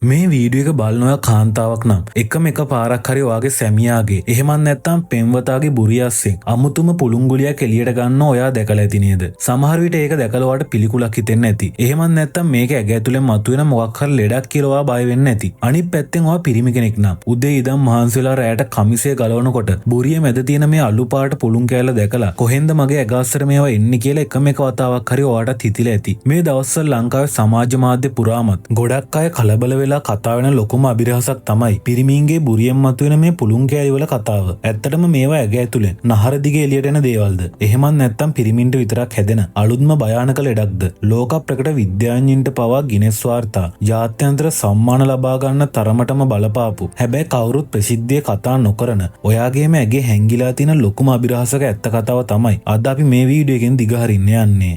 මේ වීඩියෝ එක බලන ඔයා කාන්තාවක් නම් එකම එක පාරක් හරි ඔයාගේ සැමියාගේ එහෙමත් නැත්නම් පෙම්වතාගේ බුරියස්සෙන් අමුතුම පුළුංගුලියක් එළියට ගන්න ඔයා දැකලා ඇති නේද? සමහර විට ඒක දැකලා ඔයාට පිළිකුලක් හිතෙන්නේ නැති. එහෙමත් නැත්නම් මේක ඇඟ ඇතුලෙන් මතුවෙන මොකක් හරි ලෙඩක් කියලා ඔයා බය වෙන්නේ නැති. අනිත් පැත්තෙන් ඔයා පිරිමි කෙනෙක් නම් උදේ ඉඳන් මහන්සි වෙලා රැයට කමිසය ගලවනකොට බුරිය මැද තියෙන මේ අලු පාට පුළුං කෑල්ල දැකලා කොහෙන්ද මගේ ඇඟ අස්සර මේවා එන්නේ කියලා එකම එක වතාවක් හරි ඔයාටත් හිතිලා ඇති. මේ දවස්වල ලංකාවේ සමාජ මාධ්‍ය පුරාමත් ගොඩක් අය කලබල වෙලා කතා වෙන ලොකුම අභිරහසක් තමයි පිරිමින්ගේ බුරියෙන් මතුවෙන මේ පුළුං කෑලි වල කතාව. ඇත්තටම මේවා ඇඟ ඇතුලෙන් නහර දිගේ එළියට එන දේවල්ද? එහෙමත් නැත්නම් පිරිමින්ට විතරක් හැදෙන අලුත්ම භයානක ලෙඩක්ද? ලෝක ප්‍රකට විද්‍යාඥයින්ට පවා ගිනෙස් වාර්තා ජාත්‍යන්තර සම්මාන ලබා ගන්න තරමටම බලපාපු. හැබැයි කවුරුත් ප්‍රසිද්ධියේ කතා නොකරන ඔයාගේම ඇගේ හැංගිලා තියෙන ලොකුම අභිරහසක ඇත්ත කතාව තමයි අද අපි මේ වීඩියෝ එකෙන් දිගහරින්න යන්නේ.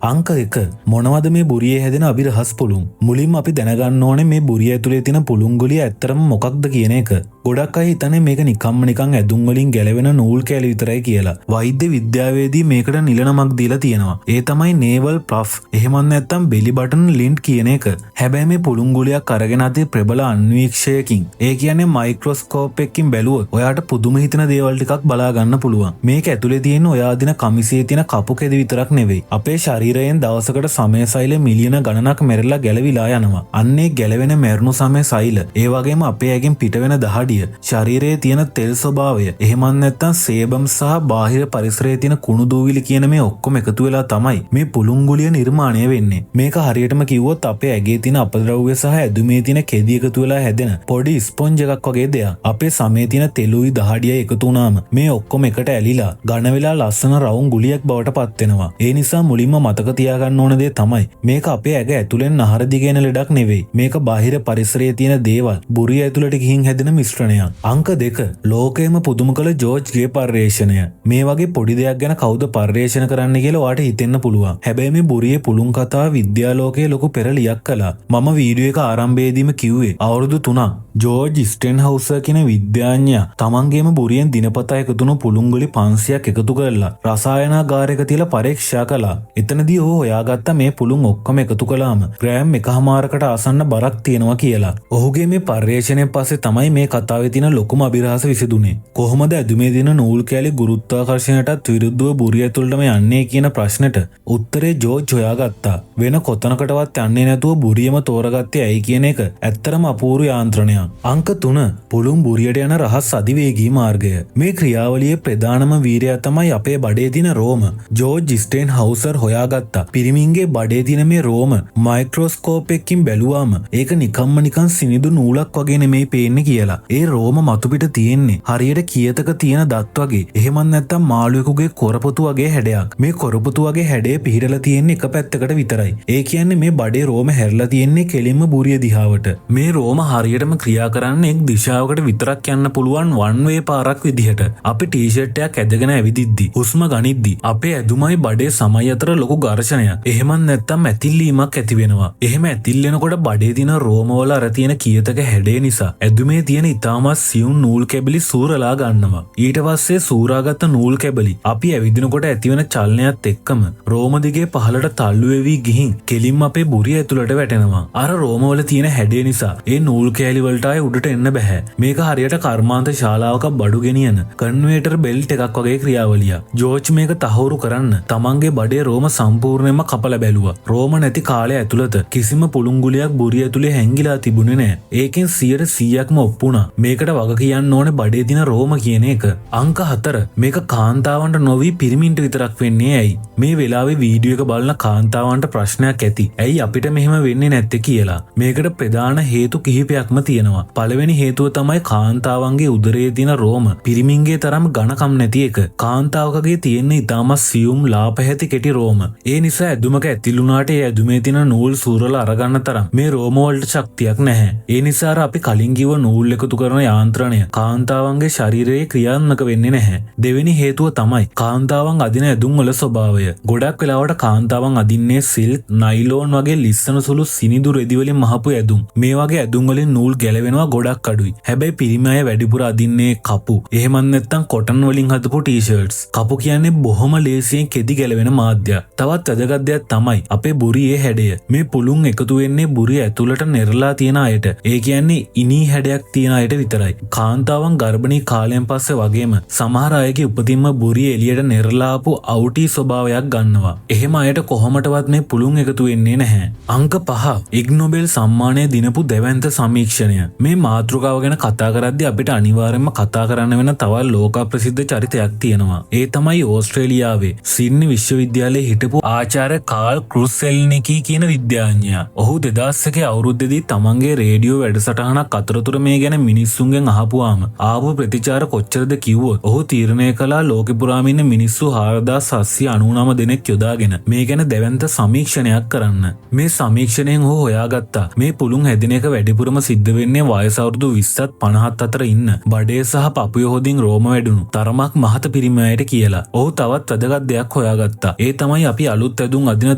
අංක 1 මොනවද මේ බුරියේ හැදෙන අභිරහස් පුළුන්? මුලින්ම අපි දැනගන්න ඕනේ මේ බුරිය ඇතුලේ තියෙන පුළුන් ගොලිය ඇත්තරම මොකක්ද කියන එක. ගොඩක් අය හිතන්නේ මේක නිකන් ඇදුම් වලින් ගැලවෙන නූල් කෑලි විතරයි කියලා. වෛද්‍ය විද්‍යාවේදී මේකට නිල නමක් දීලා තියෙනවා. ඒ තමයි නේවල් පෆ්. එහෙමත් නැත්නම් බෙලි බටන් ලින්ට් කියන එක. හැබැයි මේ පුළුන් ගොලියක් අරගෙන අදී ප්‍රබල අන්වීක්ෂයකින් ඒ කියන්නේ මයික්‍රොස්කෝප් එකකින් බැලුවොත් ඔයාට පුදුම හිතෙන දේවල් ටිකක් බලා ගන්න පුළුවන්. මේක ඇතුලේ තියෙන ඔයා දින කමිසයේ තියෙන කපු කෙදි විතරක් නෙවෙයි. අපේ ශරීරයෙන් දවසකට සමය සෛල මිලියන ගණනක් මැරිලා ගැලවිලා යනවා. අන්නේ ගැලවෙන මැරුණු සමය සෛල ඒ වගේම අපේ ඇගෙන් පිට වෙන දහඩිය ශරීරයේ තියෙන තෙල් ස්වභාවය එහෙමත් නැත්නම් සේබම් සහ බාහිර පරිසරයේ තියෙන කුණු දූවිලි කියන මේ ඔක්කොම එකතු වෙලා තමයි මේ පුළුන් ගුලිය නිර්මාණය වෙන්නේ. මේක හරියටම කිව්වොත් අපේ ඇගේ තියෙන අපද්‍රව්‍ය සහ ඇදුමේ තියෙන කෙදි එකතු වෙලා හැදෙන පොඩි ස්පොන්ජ් එකක් වගේ දෙයක්. අපේ සමේ තියෙන තෙලුයි දහඩියයි එකතු වුණාම මේ ඔක්කොම එකට ඇලිලා ඝන වෙලා ලස්සන රවුම් ගුලියක් බවට පත් වෙනවා. ඒ නිසා මුලින්ම මතක තියාගන්න ඕන දේ තමයි මේක අපේ ඇඟ ඇතුලෙන් නහර දිගේ එන ලෙඩක් නෙවෙයි. මේක බාහිර පරිසරයේ තියෙන දේවල් බුරිය ඇතුලට ගිහින් හැදෙන මිශ්‍රණයක්. අංක 2 ලෝකයේම පුදුම කළ ජෝර්ජ්ගේ පර්යේෂණය. මේ වගේ පොඩි දෙයක් ගැන කවුද පර්යේෂණ කරන්න කියලා ඔයාට හිතෙන්න පුළුවන්. හැබැයි මේ බුරියේ පුළුන් කතාව විද්‍යාලෝකයේ ලොකු පෙරලියක් කළා. මම වීඩියෝ එක ආරම්භයේදීම කිව්වේ අවුරුදු 3ක් ජෝර්ජ් ස්ටෙන්හවුසර් කියන විද්‍යාඥයා තමන්ගේම බුරියෙන් දිනපතා එකතුණු පුළුන් ගොලි 500ක් එකතු කරලා රසායනාගාරයක තියලා පරීක්ෂා කළා. එතනදී ඔහු හොයාගත්ත මේ පුළුන් ඔක්කොම එකතු කළාම ග්‍රෑම් 1.5කට ආසන්න බරක් තියෙනවා කියලා. ඔහුගේ මේ පර්යේෂණයෙන් පස්සේ තමයි මේ කතාවේ තියෙන ලොකුම අභිරහස විසඳුනේ. කොහොමද ඇදුමේ තියෙන නූල් කෑලි ගුරුත්වාකර්ෂණයටත් විරුද්ධව බුරිය ඇතුළටම යන්නේ කියන ප්‍රශ්නෙට උත්තරේ ජෝර්ජ් හොයාගත්තා. වෙන කොතනකටවත් යන්නේ නැතුව බුරියම තෝරගත්තේ ඇයි කියන එක ඇත්තරම අපූර්ව යාන්ත්‍රණයක්. අංක 3 පුළුන් බුරියට යන රහස් අධිවේගී මාර්ගය. මේ ක්‍රියාවලියේ ප්‍රධානම වීරයා තමයි අපේ බඩේ තියෙන රෝම. ජෝර්ජ් ස්ටෙන්හවුසර් හොයාගත්තා පිරිමින්ගේ බඩේ තියෙන මේ රෝම මයික්‍රොස්කෝප් එකකින් බැලුවාම ඒක නිකන් සිනිඳු නූලක් වගේ නෙමෙයි පේන්නේ කියලා. ඒ රෝම මතු පිට තියෙන්නේ හරියට කියතක තියෙන දත් වගේ. එහෙමත් නැත්නම් මාළුවෙකුගේ කොරපොතු වගේ හැඩයක්. මේ කොරපොතු වගේ හැඩය පිහිටලා තියෙන්නේ එක පැත්තකට විතරයි. ඒ කියන්නේ මේ බඩේ රෝම හැරිලා තියෙන්නේ කෙලින්ම බුරිය දිහාවට. මේ රෝම හරියටම ක්‍රියා කරන්නේ එක් දිශාවකට විතරක් යන්න පුළුවන් වන් වේ පාරක් විදිහට. අපි ටී-ෂර්ට් එකක් ඇදගෙන ඇවිදිද්දි හුස්ම ගනිද්දි අපේ ඇදුමයි බඩේ සමය අතර ලොකු ඝර්ෂණයක්. එහෙමත් නැත්නම් ඇතිල්ලීමක් ඇති වෙනවා. එහෙම ඇතිල්ලෙනකොට බඩේ තියෙන රෝම වල අර තියෙන කියතක හැඩය නිසා ඇදුමේ තියෙන ඉතාමත් සියුම් නූල් කැබලි සූරලා ගන්නවා. ඊට පස්සේ සූරාගත්ත නූල් කැබලි අපි ඇවිදිනකොට ඇතිවන චලනයත් එක්කම රෝම දිගේ පහළට තල්ලු වෙවි ගිහින් කෙලින්ම අපේ බුරිය ඇතුළට වැටෙනවා. අර රෝම වල තියෙන හැඩය නිසා ඒ නූල් කෑලි වලට ආයේ උඩට එන්න බෑ. මේක හරියට කර්මාන්ත ශාලාවක බඩු ගෙනියන කන්වේටර් බෙල්ට් එකක් වගේ ක්‍රියාවලියක්. ජෝර්ජ් මේක තහවුරු කරන්න තමන්ගේ බඩේ රෝම සම්පූර්ණයෙන්ම කපලා බැලුවා. රෝම නැති කාලය ඇතුළත කිසිම පුළුන් ගුලියක් බුරිය ඇතුලේ හැංගිලා තිබුණේ නෑ. ඒකෙන් 100%ක්ම ඔප්පු වුණා. මේකට වග කියන්න ඕනේ බඩේ දින රෝම කියන එක. අංක 4 මේක කාන්තාවන්ට නොවි පිරිමින්ට විතරක් වෙන්නේ ඇයි? මේ වෙලාවේ වීඩියෝ එක බලන කාන්තාවන්ට ප්‍රශ්නයක් ඇති. ඇයි අපිට මෙහෙම වෙන්නේ නැත්තේ කියලා. මේකට ප්‍රධාන හේතු කිහිපයක්ම තියෙනවා. පළවෙනි හේතුව තමයි කාන්තාවන්ගේ උදරයේ තියෙන රෝම පිරිමින්ගේ තරම් ඝනකම් නැති එක. කාන්තාවකගේ තියෙන ඉතාමත් සියුම් ලාපැහැති කෙටි රෝම. ඒ නිසා ඇදුමක ඇතිලුනාට ඒ ඇදුමේ තියෙන නූල් සූරලා අරගන්න තරම් මේ රෝම වලට ශක්තියක් නැහැ. ඒ නිසා අපි කලින් කිව්ව නූල් එකතු කරන යාන්ත්‍රණය කාන්තාවන්ගේ ශරීරයේ ක්‍රියාත්මක වෙන්නේ නැහැ. දෙවෙනි හේතුව තමයි කාන්තාවන් අදින ඇදුම් වල ස්වභාවය. ගොඩක් වෙලාවට කාන්තාවන් අදින්නේ සිල්ක්, නයිලෝන් වගේ ලිස්සන සුළු සිනිඳු රෙදි වලින් මහපු ඇදුම්. මේ වගේ ඇදුම් වලින් නූල් ගැලවෙනවා ගොඩක් අඩුයි. හැබැයි පිරිමි අය වැඩිපුර අදින්නේ කපු. එහෙමත් නැත්නම් කොටන් වලින් හදපු ටී-ෂර්ට්ස්. කපු කියන්නේ බොහොම ලේසියෙන් කෙදි ගැලවෙන මාධ්‍යයක්. තවත් වැදගත් දෙයක් තමයි අපේ බුරියේ හැඩය. මේ පුළුන් එකතු වෙන්නේ බුරිය ඇතුළට නෙරලා තියෙන අයට. ඒ කියන්නේ ඉනී හැඩයක් තියෙන අයට විතරයි. කාන්තාවන් ගර්භණී කාලයෙන් පස්සේ වගේම සමහර අයගේ උපතින්ම බුරිය එළියට නෙරලා ආපු අවුටි ස්වභාවයක් ගන්නවා. එහෙම අයට කොහොමටවත් මේ පුළුන් එකතු වෙන්නේ නැහැ. අංක 5 ඉග් නොබෙල් සම්මානය දිනපු දෙවන්ත සමීක්ෂණය. මේ මාතෘකාව ගැන කතා කරද්දී අපිට අනිවාර්යයෙන්ම කතා කරන්න වෙන තවත් ලෝක ප්‍රසිද්ධ චරිතයක් තියෙනවා. ඒ තමයි ඕස්ට්‍රේලියාවේ සිඩ්නි විශ්වවිද්‍යාලයේ හිටපු ආචාර්ය කාල් ක්‍රුසෙල්නිකි කියන විද්‍යාඥයා. ඔහු 2001 අවුරුද්දේදී තමන්ගේ රේඩියෝ වැඩසටහනක් අතරතුර මේ ගැන මිනිස්සුන්ගෙන් අහපුවාම ආපු ප්‍රතිචාර කොච්චරද කිව්වොත් ඔහු තීරණය කළා ලෝකෙ පුරාම ඉන්න මිනිස්සු 4799 දෙනෙක් යොදාගෙන මේ ගැන දෙවන්ත සමීක්ෂණයක් කරන්න. මේ සමීක්ෂණයෙන් ඔහු හොයාගත්තා මේ පුළුන් හැදෙන එක වැඩිපුරම සිද්ධ වෙන්නේ වයස අවුරුදු 20ත් 50ත් අතර ඉන්න බඩේ සහ පපුවේ හොදින් රෝම වැඩුණු තරමක් මහත පිරිමි අයට කියලා. ඔහු තවත් වැදගත් දෙයක් හොයාගත්තා. ඒ තමයි අපි අලුත් ඇඳුම් අදින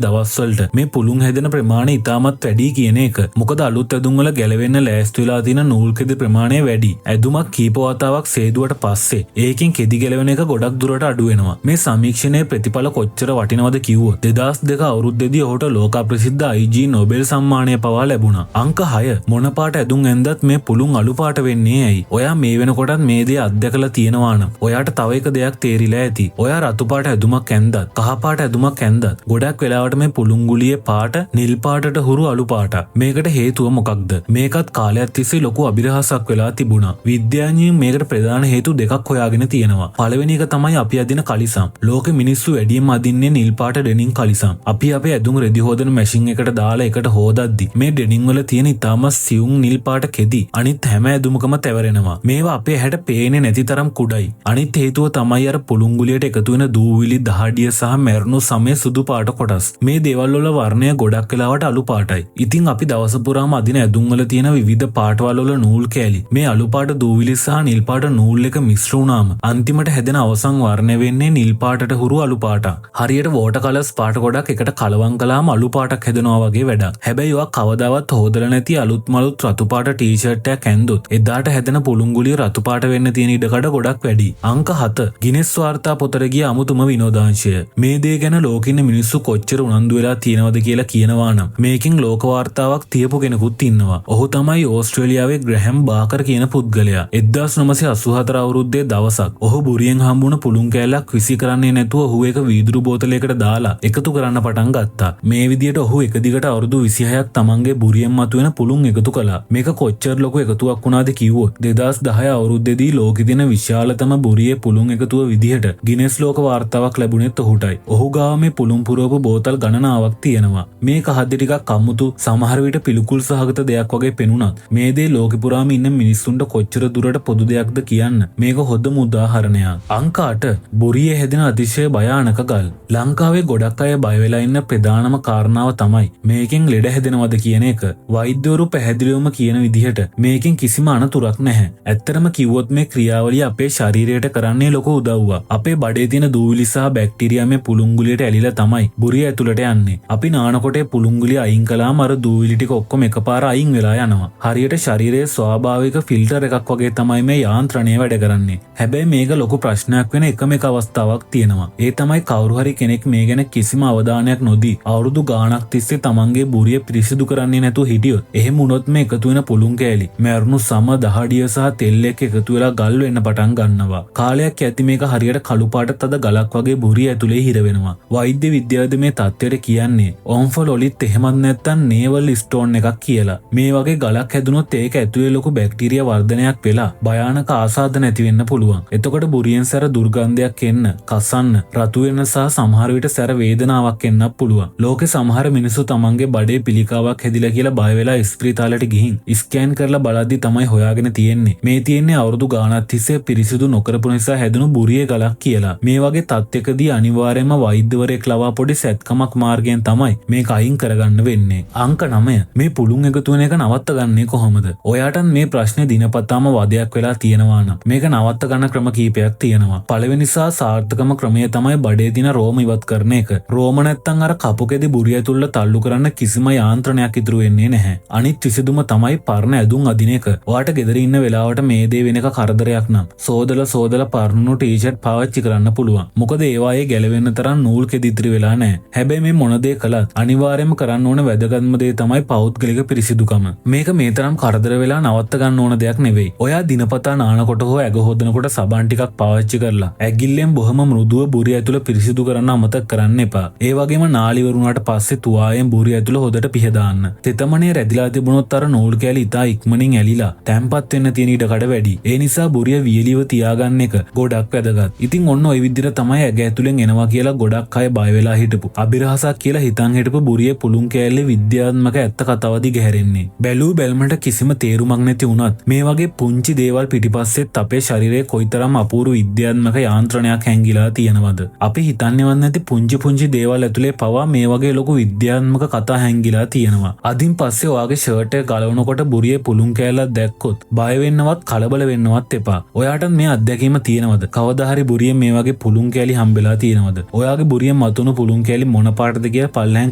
දවස්වලට මේ පුළුන් හැදෙන ප්‍රමාණය ඉතාමත් වැඩි කියන එක. මොකද අලුත් ඇඳුම් වල ගැලවෙන්න ලෑස්ති වෙලා තියෙන නූල් කෙදි ප්‍රමාණය වැඩි. ඇඳුමක් කීප වතාවක් සේදුවට පස්සේ ඒකෙන් කෙදි ගැලවෙන එක ගොඩක් දුරට අඩු වෙනවා. මේ සමීක්ෂණයේ ප්‍රතිඵල කොච්චර වටිනවද කිව්වොත් 2002 අවුරුද්දේදී ඔහුට ලෝක ප්‍රසිද්ධ IG නොබෙල් සම්මානය පවා ලැබුණා. අංක 6 මොන පාට ඇඳුම් ඇඳත් මේ පුළුන් අලු පාට වෙන්නේ ඇයි? ඔයා මේ වෙනකොටත් මේ දේ අත්දැකලා තියෙනවා නම් ඔයාට තව එක දෙයක් තේරිලා ඇති. ඔයා රතු පාට ඇඳුමක් ඇඳත් කහ පාට ඇඳුමක් ඇඳත් ගොඩක් වෙලාවට මේ පුළුන් ගුලියේ පාට නිල් පාටට හුරු අලු පාටක්. මේකට හේතුව මොකක්ද? මේකත් කාලයක් තිස්සේ ලොකු අභිරහසක් වෙලා තිබුණා. විද්‍යාඥයන් මේකට ප්‍රධාන හේතු දෙකක් හොයාගෙන තියෙනවා. පළවෙනි එක තමයි අපි අදින කලිසම්. ලෝකෙ මිනිස්සු වැඩියෙන්ම අදින්නේ නිල් පාට ඩෙනිම් කලිසම්. අපි අපේ ඇඳුම් රෙදි හොදන මැෂින් එකට දාලා එකට හොදද්දි මේ ඩෙනිම් වල තියෙන ඉතාම සියුම් නිල් පාට කෙදි අනිත් හැම ඇඳුමකම තැවරෙනවා. මේවා අපේ හැට පේන්නේ නැති තරම් කුඩයි. අනිත් හේතුව තමයි අර පුළුන් ගුලියට එකතු වෙන දූවිලි දහඩිය සහ මැරුණු සමේ සුදු පාට කොටස්. මේ දේවල් වල වර්ණය ගොඩක් වෙලාවට අලු පාටයි. ඉතින් අපි දවස පුරාම අදින ඇඳුම් වල තියෙන විවිධ පාටවල වල නූල් කෑලි මේ අලු පාට දූවිලි සහ නිල් පාට නූල් එක මිශ්‍ර වුණාම අන්තිමට හැදෙන අවසන් වර්ණය වෙන්නේ නිල් පාටට හුරු අලු පාටක්. හරියට වෝටර් කලර්ස් පාට ගොඩක් එකට කලවම් කළාම අලු පාටක් හැදෙනවා වගේ වැඩක්. හැබැයි ඔයා කවදාවත් හොදලා නැති අලුත් මලුත් රතු පාට ටී-ෂර්ට් එකක් ඇඳුත් එදාට හැදෙන පුළුන් ගුලිය රතු පාට වෙන්න තියෙන ඉඩකඩ ගොඩක් වැඩි. අංක 7 ගිනෙස් වාර්තා පොතට ගිය අමුතුම විනෝදාංශය. මේ දේ ගැන ලෝකෙින්න මිනිස්සු කොච්චර උනන්දු වෙලා තියෙනවද කියලා කියනවා නම් මේකෙන් ලෝක වාර්තාවක් තියපු කෙනෙකුත් ඉන්නවා. ඔහු තමයි ඕස්ට්‍රේලියාවේ ග්‍රැහැම් බාකර් කියන පුද්ගලයා. 1984 අවුරුද්දේ දවසක් ඔහු බුරියෙන් හම්බුණ පුළුන් කෑල්ලක් විසි කරන්නේ නැතුව ඔහු ඒක වීදුරු බෝතලයකට දාලා එකතු කරන්න පටන් ගත්තා. මේ විදියට ඔහු එක දිගට අවුරුදු 26ක් තමන්ගේ බුරියෙන් මතුවෙන පුළුන් එකතු කළා. මේක කොච්චර ලොකු එකතුවක් වුණාද කිව්වොත් 2010 අවුරුද්දේදී ලෝකෙ දින විශාලතම බුරියේ පුළුන් එකතුව විදිහට ගිනෙස් ලෝක වාර්තාවක් ලැබුණෙත් ඔහුටයි. ඔහු ගාව මේ පුළුන් පුරවපු බෝතල් ගණනාවක් තියෙනවා. මේ කහද්ද ටිකක් අමුතු සමහර විට පිළිකුල් සහගත දෙයක් වගේ පෙනුනත් මේ දේ ලෝකෙ පුරාම ඉන්න මිනිස්සුන්ට කොච්චර දුරට පොදු දෙයක්ද කියන්න මේක හොඳම උදාහරණයක්. අංක 8 බුරියේ හැදෙන අතිශය භයානක ගල්. ලංකාවේ ගොඩක් අය බය වෙලා ඉන්න ප්‍රධානම කාරණාව තමයි මේකෙන් ලෙඩ හැදෙනවද කියන එක. වෛද්‍යවරු පැහැදිලිවම කියන විදිහට මේකෙන් කිසිම අනතුරක් නැහැ. ඇත්තටම කිව්වොත් මේ ක්‍රියාවලිය අපේ ශරීරයට කරන්නේ ලොකු උදව්වක්. අපේ බඩේ තියෙන දූවිලි සහ බැක්ටීරියා මේ පුළුන් ගුලියට ඇලිලා තමයි බුරිය ඇතුළට යන්නේ. අපි නානකොට පුළුන් ගුලිය අයින් කළාම අර දූවිලි ටික ඔක්කොම එකපාර අයින් වෙලා යනවා. හරියට ශරීරයේ ස්වාභාවික ෆිල්ටර් එකක් වගේ තමයි මේ යාන්ත්‍රණය වැඩ කරන්නේ. හැබැයි මේක ලොකු ප්‍රශ්නයක් වෙන එකම එක අවස්ථාවක් තියෙනවා. ඒ තමයි කවුරු හරි කෙනෙක් මේ ගැන කිසිම අවධානයක් නොදී අවුරුදු ගාණක් තිස්සේ තමන්ගේ බුරිය පිරිසිදු කරන්නේ නැතුව හිටියොත් එහෙම වුණොත් මේ එකතු වෙන පුළුන් කෑලි මැරුණු සම දහඩිය සහ තෙල් එක්ක එකතු වෙලා ගල් වෙන්න පටන් ගන්නවා. කාලයක් ඇති මේක හරියට කළු පාට තද ගලක් වගේ බුරිය ඇතුලේ හිර වෙනවා. වෛද්‍ය විද්‍යාවද මේ තත්ත්වයට කියන්නේ ඔන්ෆොලොලිත් එහෙමත් නැත්නම් නේවල් ස්ටෝන් එකක් කියලා. මේ වගේ ගලක් හැදුනොත් ඒක ඇතුලේ ලොකු බැක්ටීරියා වර්ධනයක් වෙලා භයානක ආසාදන ඇති වෙන්න පුළුවන්. එතකොට බුරියෙන් සැර දුර්ගන්ධයක් එන්න, කසන්න, රතු වෙන සහ සමහර විට සැර වේදනාවක් එන්නත් පුළුවන්. ලෝකේ සමහර මිනිස්සු තමන්ගේ බඩේ පිළිකාවක් හැදිලා කියලා බය වෙලා ස්ප්‍රිතාලයට ගිහින් ස්කෑන් කරලා බලද්දි තමයි හොයාගෙන තියෙන්නේ. මේ තියෙන්නේ අවුරුදු ගාණක් තිස්සේ පිරිසිදු නොකරපු නිසා හැදුණු බුරියේ ගලක් කියලා. මේ වගේ තත්ත්වයකදී අනිවාර්යයෙන්ම වෛද්‍යවරයෙක් පවා පොඩි සැත්කමක් මාර්ගයෙන් තමයි මේක අයින් කරගන්න වෙන්නේ. අංක 9 මේ පුළුන් එකතු වෙන එක නවත්ත ගන්නේ කොහොමද? ඔයාටත් මේ ප්‍රශ්නේ දිනපතාම වදයක් වෙලා තියෙනවා නම් මේක නවත්ත ගන්න ක්‍රම කීපයක් තියෙනවා. පළවෙනි සහ සාර්ථකම ක්‍රමය තමයි බඩේ තියෙන රෝම ඉවත් කරන එක. රෝම නැත්තම් අර කපුකෙදි බුරිය ඇතුළට තල්ලු කරන්න කිසිම යාන්ත්‍රණයක් ඉතුරු වෙන්නේ නැහැ. අනිත් විසඳුම තමයි පරණ ඇඳුම් අදින එක. ඔයාට ගෙදර ඉන්න වෙලාවට මේ දේ වෙන එක කරදරයක් නම් සෝදලා පරණු ටී-ෂර්ට් පාවිච්චි කරන්න පුළුවන්. මොකද ඒවායේ ගැලවෙන්න තරම් නූල් කෙදි ඉතිරි වෙලා නැහැ. හැබැයි මේ මොන දේ කළත් අනිවාර්යයෙන්ම කරන්න ඕන වැදගත්ම දේ තමයි පෞද්ගලික පිරිසිදුකම. මේක මේ තරම් කරදර වෙලා නවත්ත ගන්න ඕන දෙයක් නෙවෙයි. ඔයා දිනපතා නානකොට හෝ ඇඟ හොදනකොට සබන් ටිකක් පාවිච්චි කරලා ඇගිල්ලෙන් බොහොම මෘදුව බුරිය ඇතුළ පිරිසිදු කරන්න අමතක කරන්න එපා. ඒ වගේම නාලි වරුණාට පස්සේ තුවායෙන් බුරිය ඇතුළ හොදට පිහ දාන්න. තෙතමනේ රැදිලා තිබුණොත් අර නූල් කෑලි ඉතා ඉක්මනින් ඇලිලා තැම්පත් වෙන්න තියෙන ඉඩ කඩ වැඩි. ඒ නිසා බුරිය වියලිව තියාගන්න එක ගොඩක් වැදගත්. ඉතින් ඔන්න ඔය විදිහට තමයි ඇඟ ඇතුලෙන් එනවා කියලා ගොඩක් අය බය වෙලා හිටපු අභිරහසක් කියලා හිතන් හිටපු බුරිය පුළුන් කෑල්ලේ විද්‍යාත්මක ඇත්ත කතාවදි ගැහැරෙන්නේ. බැලූ බැල්මට කිසිම තේරුමක් නැති වුණත් මේ වගේ පුංචි දේවල් පිටිපස්සෙත් අපේ ශරීරයේ කොයිතරම් අපූර්ව විද්‍යාත්මක යාන්ත්‍රණයක් හැංගිලා තියෙනවද? අපි හිතන්නේවත් නැති පුංචි දේවල් ඇතුලේ පවා මේ වගේ ලොකු විද්‍යාත්මක කතා හැංගිලා තියෙනවා. අදින් පස්සේ ඔයාගේ ෂර්ට් එක ගලවනකොට බුරියේ පුළුන් කෑල්ලක් දැක්කොත් බය වෙන්නවත් කලබල වෙන්නවත් එපා. ඔයාට මේ අත්දැකීම තියෙනවද? කවදා හරි බුරියෙන් මේ වගේ පුළුන් කෑලි හම්බෙලා තියෙනවද? ඔයාගේ බුරියෙන් මතුණු පුළුන් කෑලි මොන පාටද කියලා පල්ලෙහාන්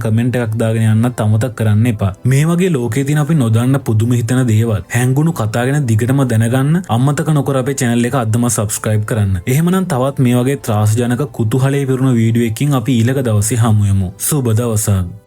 කමෙන්ට් එකක් දාගෙන යන්නත් අමතක කරන්න එපා. මේ වගේ ලෝකයේ තියෙන අපි නොදන්න පුදුම හිතන දේවල් හැංගුණු කතා ගැන දිගටම දැනගන්න අමතක නොකර අපේ channel එක අදම subscribe කරන්න. එහෙමනම් තවත් මේ වගේ ත්‍රාසජනක කුතුහලයේ පිරුණු වීඩියෝ එකකින් අපි ඊළඟ දවසේ හමු වෙමු. සුබ දවසක්.